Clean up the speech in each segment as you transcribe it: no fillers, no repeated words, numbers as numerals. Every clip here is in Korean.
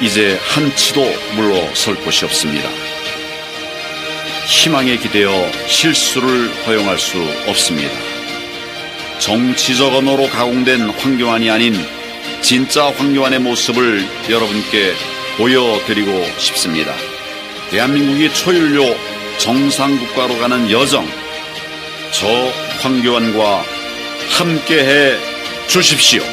이제 한치도 물러설 곳이 없습니다. 희망에 기대어 실수를 허용할 수 없습니다. 정치적 언어로 가공된 황교안이 아닌 진짜 황교안의 모습을 여러분께 보여드리고 싶습니다. 대한민국이 초연료 정상국가로 가는 여정, 저 황교안과 함께해 주십시오.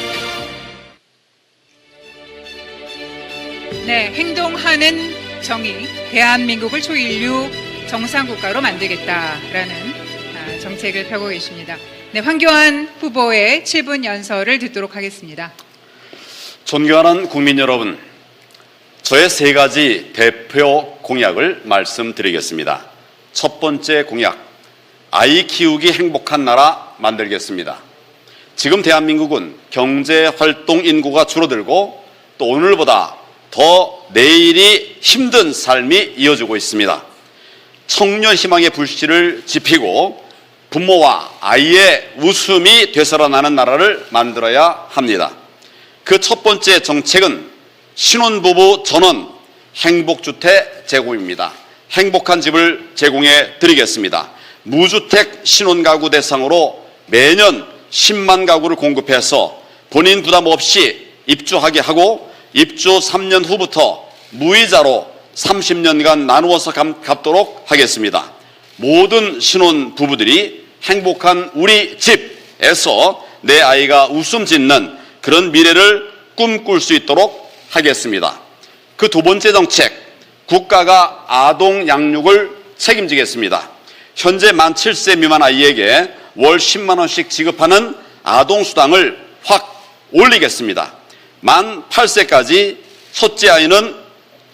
네, 행동하는 정의, 대한민국을 초인류 정상국가로 만들겠다라는 정책을 펴고 계십니다. 네, 황교안 후보의 7분 연설을 듣도록 하겠습니다. 존경하는 국민 여러분, 저의 3가지 대표 공약을 말씀드리겠습니다. 첫 번째 공약, 아이 키우기 행복한 나라 만들겠습니다. 지금 대한민국은 경제활동 인구가 줄어들고 또 오늘보다 더 내일이 힘든 삶이 이어지고 있습니다. 청년 희망의 불씨를 지피고 부모와 아이의 웃음이 되살아나는 나라를 만들어야 합니다. 그 첫 번째 정책은 신혼부부 전원 행복주택 제공입니다. 행복한 집을 제공해 드리겠습니다. 무주택 신혼가구 대상으로 매년 10만 가구를 공급해서 본인 부담 없이 입주하게 하고 입주 3년 후부터 무이자로 30년간 나누어서 갚도록 하겠습니다. 모든 신혼 부부들이 행복한 우리 집에서 내 아이가 웃음 짓는 그런 미래를 꿈꿀 수 있도록 하겠습니다. 그 두 번째 정책, 국가가 아동 양육을 책임지겠습니다. 현재 만 7세 미만 아이에게 월 10만 원씩 지급하는 아동수당을 확 올리겠습니다. 만 8세까지 첫째 아이는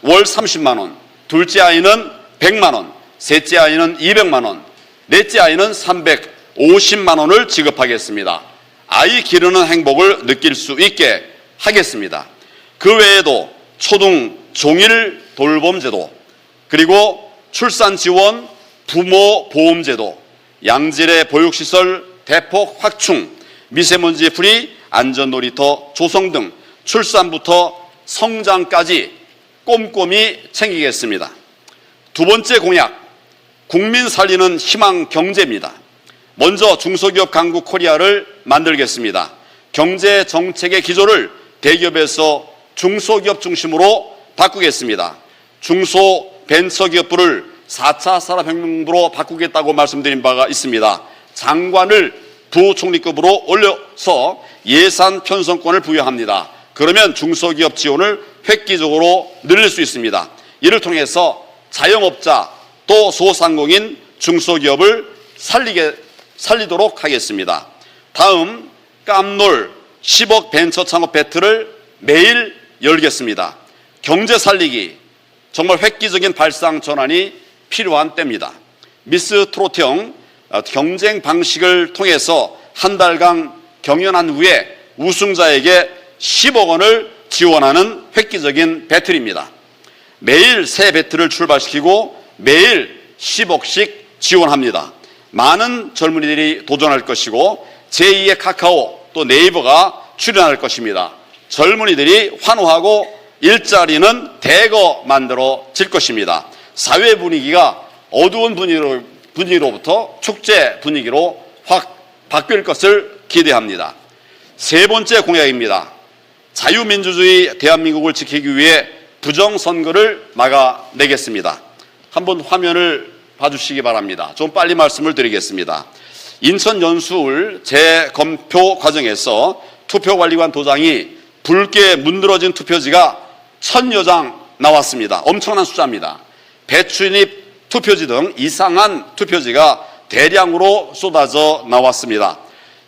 월 30만 원, 둘째 아이는 100만 원, 셋째 아이는 200만 원, 넷째 아이는 350만 원을 지급하겠습니다. 아이 기르는 행복을 느낄 수 있게 하겠습니다. 그 외에도 초등 종일 돌봄제도, 그리고 출산지원 부모 보험제도, 양질의 보육시설 대폭 확충, 미세먼지 프리 안전놀이터 조성 등 출산부터 성장까지 꼼꼼히 챙기겠습니다. 두 번째 공약, 국민 살리는 희망 경제입니다. 먼저 중소기업 강국 코리아를 만들겠습니다. 경제 정책의 기조를 대기업에서 중소기업 중심으로 바꾸겠습니다. 중소벤처기업부를 4차 산업혁명부로 바꾸겠다고 말씀드린 바가 있습니다. 장관을 부총리급으로 올려서 예산 편성권을 부여합니다. 그러면 중소기업 지원을 획기적으로 늘릴 수 있습니다. 이를 통해서 자영업자 또 소상공인 중소기업을 살리도록 하겠습니다. 다음, 깜놀 10억 벤처 창업 배틀을 매일 열겠습니다. 경제 살리기, 정말 획기적인 발상 전환이 필요한 때입니다. 미스 트로트형 경쟁 방식을 통해서 한 달간 경연한 후에 우승자에게 10억 원을 지원하는 획기적인 배틀입니다. 매일 새 배틀을 출발시키고 매일 10억씩 지원합니다. 많은 젊은이들이 도전할 것이고 제2의 카카오 또 네이버가 출연할 것입니다. 젊은이들이 환호하고 일자리는 대거 만들어질 것입니다. 사회 분위기가 어두운 분위기로부터 축제 분위기로 확 바뀔 것을 기대합니다. 세 번째 공약입니다. 자유민주주의 대한민국을 지키기 위해 부정선거를 막아내겠습니다. 한번 화면을 봐주시기 바랍니다. 좀 빨리 말씀을 드리겠습니다. 인천 연수울 재검표 과정에서 투표관리관 도장이 붉게 문드러진 투표지가 1000여 장 나왔습니다. 엄청난 숫자입니다. 배추잎 투표지 등 이상한 투표지가 대량으로 쏟아져 나왔습니다.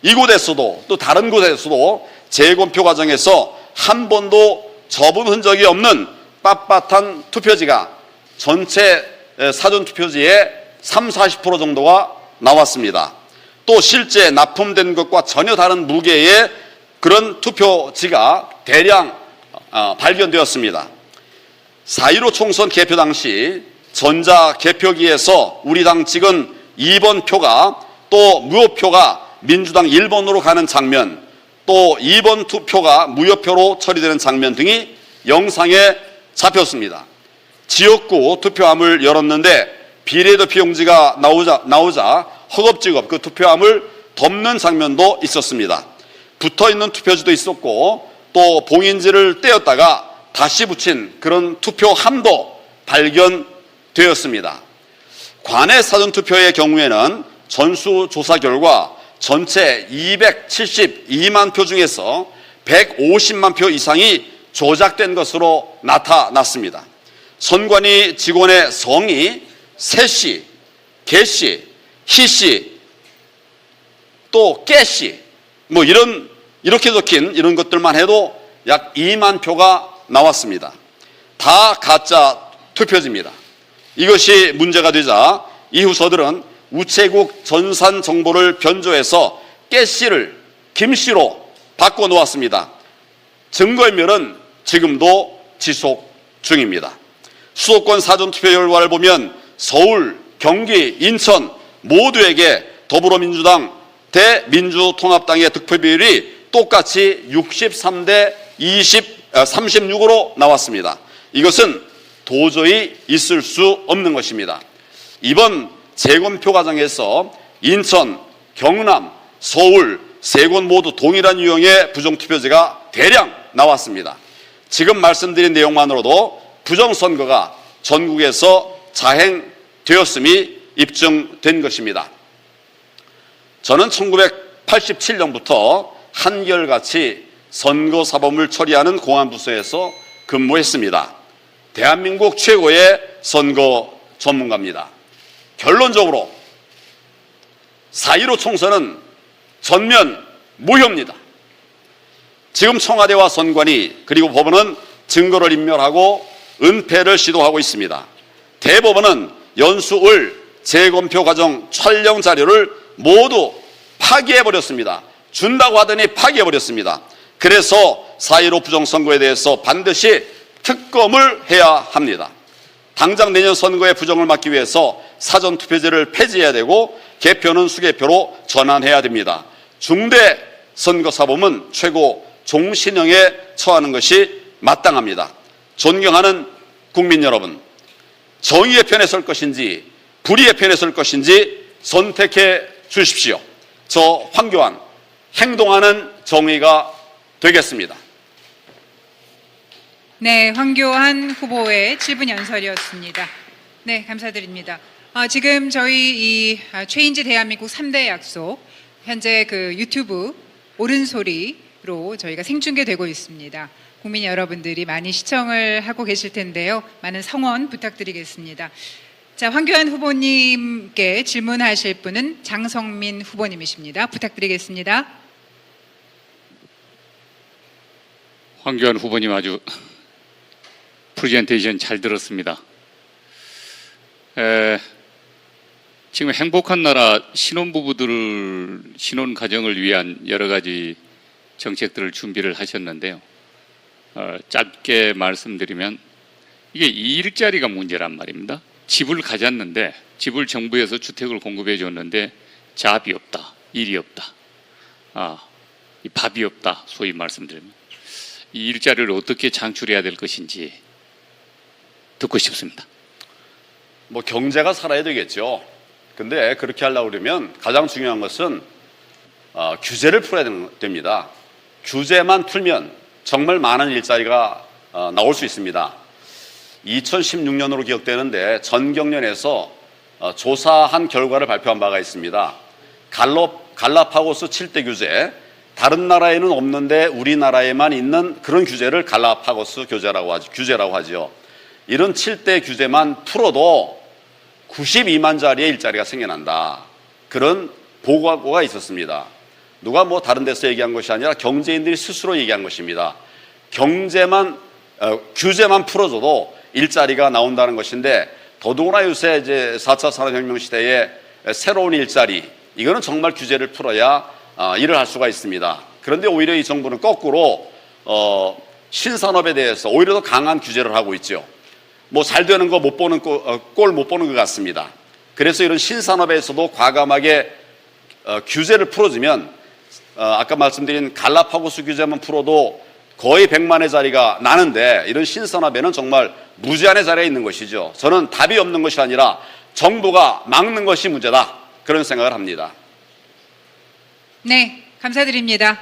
이곳에서도 또 다른 곳에서도 재검표 과정에서 한 번도 접은 흔적이 없는 빳빳한 투표지가 전체 사전투표지의 30-40% 정도가 나왔습니다. 또 실제 납품된 것과 전혀 다른 무게의 그런 투표지가 대량 발견되었습니다. 4.15 총선 개표 당시 전자개표기에서 우리 당 찍은 2번 표가 또 무효표가 민주당 1번으로 가는 장면, 또 2번 투표가 무효표로 처리되는 장면 등이 영상에 잡혔습니다. 지역구 투표함을 열었는데 비례대표용지가 나오자 허겁지겁 그 투표함을 덮는 장면도 있었습니다. 붙어있는 투표지도 있었고 또 봉인지를 떼었다가 다시 붙인 그런 투표함도 발견되었습니다. 관내 사전투표의 경우에는 전수조사 결과 전체 272만 표 중에서 150만 표 이상이 조작된 것으로 나타났습니다. 선관위 직원의 성이 세씨, 개씨, 희씨, 또 깨씨 뭐 이렇게 적힌 이런 것들만 해도 약 2만 표가 나왔습니다. 다 가짜 투표지입니다. 이것이 문제가 되자 이후서들은 우체국 전산 정보를 변조해서 깨씨를 김씨로 바꿔놓았습니다. 증거인멸은 지금도 지속 중입니다. 수도권 사전투표 결과를 보면 서울, 경기, 인천 모두에게 더불어민주당 대 민주통합당의 득표 비율이 똑같이 63대 36으로 나왔습니다. 이것은 도저히 있을 수 없는 것입니다. 이번 재검표 과정에서 인천, 경남, 서울 세 곳 모두 동일한 유형의 부정투표지가 대량 나왔습니다. 지금 말씀드린 내용만으로도 부정선거가 전국에서 자행되었음이 입증된 것입니다. 저는 1987년부터 한결같이 선거사범을 처리하는 공안부서에서 근무했습니다. 대한민국 최고의 선거 전문가입니다. 결론적으로 4.15 총선은 전면 무효입니다. 지금 청와대와 선관위 그리고 법원은 증거를 인멸하고 은폐를 시도하고 있습니다. 대법원은 연수을 재검표 과정 촬영 자료를 모두 파기해버렸습니다. 준다고 하더니 파기해버렸습니다. 그래서 4.15 부정선거에 대해서 반드시 특검을 해야 합니다. 당장 내년 선거의 부정을 막기 위해서 사전투표제를 폐지해야 되고 개표는 수개표로 전환해야 됩니다. 중대 선거사범은 최고 종신형에 처하는 것이 마땅합니다. 존경하는 국민 여러분, 정의의 편에 설 것인지 불의의 편에 설 것인지 선택해 주십시오. 저 황교안 행동하는 정의가 되겠습니다. 네, 황교안 후보의 7분 연설이었습니다. 네, 감사드립니다. 지금 저희 이 최인지 대한민국 3대 약속 현재 그 유튜브 옳은소리로 저희가 생중계되고 있습니다. 국민 여러분들이 많이 시청을 하고 계실 텐데요. 많은 성원 부탁드리겠습니다. 자, 황교안 후보님께 질문하실 분은 장성민 후보님이십니다. 부탁드리겠습니다. 황교안 후보님 아주 프레젠테이션 잘 들었습니다. 지금 행복한 나라 신혼부부들을 신혼 가정을 위한 여러 가지 정책들을 준비를 하셨는데요. 짧게 말씀드리면 이게 일자리가 문제란 말입니다. 집을 가졌는데 집을 정부에서 주택을 공급해 줬는데 잡이 없다, 일이 없다, 이 밥이 없다 소위 말씀드리면 이 일자리를 어떻게 창출해야 될 것인지 듣고 싶습니다. 뭐 경제가 살아야 되겠죠. 근데 그렇게 하려고 그러면 가장 중요한 것은 규제를 풀어야 됩니다. 규제만 풀면 정말 많은 일자리가 나올 수 있습니다. 2016년으로 기억되는데 전경련에서 조사한 결과를 발표한 바가 있습니다. 갈라파고스 7대 규제, 다른 나라에는 없는데 우리나라에만 있는 그런 규제를 갈라파고스 규제라고 하죠. 이런 7대 규제만 풀어도 92만 자리의 일자리가 생겨난다. 그런 보고가 있었습니다. 누가 뭐 다른 데서 얘기한 것이 아니라 경제인들이 스스로 얘기한 것입니다. 규제만 풀어줘도 일자리가 나온다는 것인데 더더구나 요새 이제 4차 산업혁명 시대에 새로운 일자리, 이거는 정말 규제를 풀어야 일을 할 수가 있습니다. 그런데 오히려 이 정부는 거꾸로 신산업에 대해서 오히려 더 강한 규제를 하고 있죠. 뭐 잘 되는 거 못 보는 꼴 못 보는 것 같습니다. 그래서 이런 신산업에서도 과감하게 규제를 풀어주면 아까 말씀드린 갈라파고스 규제만 풀어도 거의 100만의 자리가 나는데 이런 신산업에는 정말 무제한의 자리에 있는 것이죠. 저는 답이 없는 것이 아니라 정부가 막는 것이 문제다. 그런 생각을 합니다. 네, 감사드립니다.